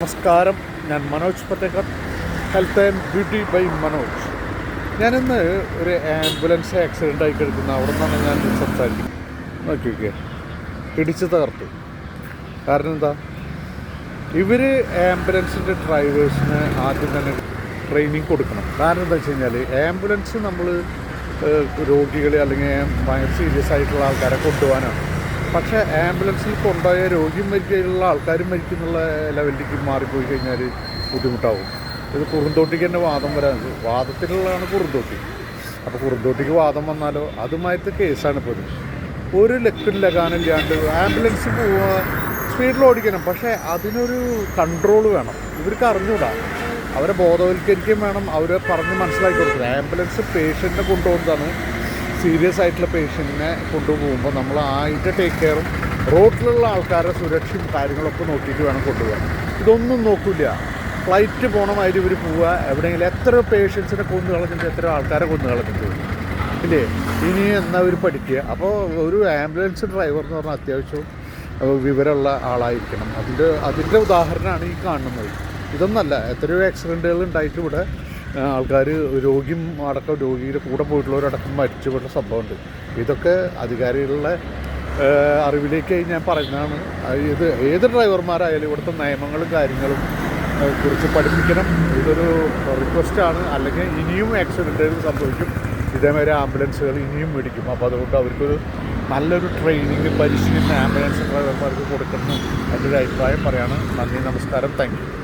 നമസ്കാരം. ഞാൻ Manoj Patekar, health and beauty by Manoj. ഞാനിന്ന് ഒരു ആംബുലൻസ് ആക്സിഡൻ്റ് ആയി കിടക്കുന്ന അവിടെ നിന്നാണ് ഞാൻ സംസാരിക്കുന്നത്. നോക്കിയൊക്കെ ഇടിച്ച് തകർത്തു. കാരണം എന്താ, ഇവർ ആംബുലൻസിൻ്റെ ഡ്രൈവേഴ്സിന് ആദ്യം തന്നെ ട്രെയിനിങ് കൊടുക്കണം. കാരണം എന്താ വെച്ച് കഴിഞ്ഞാൽ, ആംബുലൻസ് നമ്മൾ രോഗികളെ അല്ലെങ്കിൽ ഭയങ്കര സീരിയസ് ആയിട്ടുള്ള ആൾക്കാരെ കൊണ്ടുപോകാനാണ്. പക്ഷേ ആംബുലൻസിൽ കൊണ്ടുപോയ രോഗിയും മരിക്കാനുള്ള ആൾക്കാരും മരിക്കുന്നുള്ള ലെവലിലേക്ക് മാറിപ്പോയി കഴിഞ്ഞാൽ ബുദ്ധിമുട്ടാവും. ഇത് കുറുന്തോട്ടിക്ക് തന്നെ വാദം വരാൻ, വാദത്തിലുള്ളതാണ് കുറുന്തോട്ടി. അപ്പോൾ കുറുന്തോട്ടിക്ക് വാദം വന്നാലോ അതുമായിട്ട് കേസാണ് ഇപ്പോൾ. ഒരു ലക്കും ലഗാനില്ലാണ്ട് ആംബുലൻസ് പോവുക, സ്പീഡിൽ ഓടിക്കണം. പക്ഷേ അതിനൊരു കൺട്രോൾ വേണം. ഇവർക്ക് അറിഞ്ഞൂടാ. അവരെ ബോധവൽക്കരിക്കുകയും വേണം, അവരെ പറഞ്ഞ് മനസ്സിലാക്കി കൊടുക്കുന്നത്. ആംബുലൻസ് പേഷ്യൻറ്റിനെ കൊണ്ടുപോകുന്നതാണ്. സീരിയസ് ആയിട്ടുള്ള പേഷ്യൻറ്റിനെ കൊണ്ടുപോകുമ്പോൾ നമ്മൾ അതിൻ്റെ ടേക്ക് കെയറും റോഡിലുള്ള ആൾക്കാരുടെ സുരക്ഷയും കാര്യങ്ങളൊക്കെ നോക്കിയിട്ട് വേണം കൊണ്ടുപോകാൻ. ഇതൊന്നും നോക്കില്ല. ഫ്ലൈറ്റ് പോണ മാതിരി ഇവർ പോവുക. എവിടെയെങ്കിലും എത്ര പേഷ്യൻസിനെ കൊന്നു കളഞ്ഞിട്ട്, എത്ര ആൾക്കാരെ കൊന്നു കളഞ്ഞിട്ട് ഇല്ലേ. ഇനി എന്നാ അവർ പഠിക്കുക. അപ്പോൾ ഒരു ആംബുലൻസ് ഡ്രൈവർ എന്ന് പറഞ്ഞാൽ അത്യാവശ്യം വിവരമുള്ള ആളായിരിക്കണം. അതിൻ്റെ ഉദാഹരണമാണ് ഈ കാണുന്നത്. ഇതൊന്നല്ല, എത്രയോ ആക്സിഡൻറ്റുകൾ ഉണ്ടായിട്ട് ഇവിടെ ആൾക്കാർ രോഗിയും അടക്കം, രോഗിയുടെ കൂടെ പോയിട്ടുള്ളവരടക്കം മരിച്ചുപോയിട്ടുള്ള സംഭവമുണ്ട്. ഇതൊക്കെ അധികാരികളുടെ അറിവിലേക്ക് ഞാൻ പറയുന്നതാണ്. ഏത് ഡ്രൈവർമാരായാലും ഇവിടുത്തെ നിയമങ്ങളും കാര്യങ്ങളും കുറിച്ച് പഠിപ്പിക്കണം. ഇതൊരു റിക്വസ്റ്റാണ്. അല്ലെങ്കിൽ ഇനിയും ആക്സിഡൻറ്റുകൾ സംഭവിക്കും, ഇതേമാതിരി ആംബുലൻസുകൾ ഇനിയും മേടിക്കും. അപ്പോൾ അതുകൊണ്ട് അവർക്കൊരു നല്ലൊരു ട്രെയിനിങ് പരിശീലനം ആംബുലൻസ് ഡ്രൈവർമാർക്ക് കൊടുക്കണം എന്നൊരു അഭിപ്രായം പറയാണ്. നന്ദി, നമസ്കാരം, താങ്ക് യു.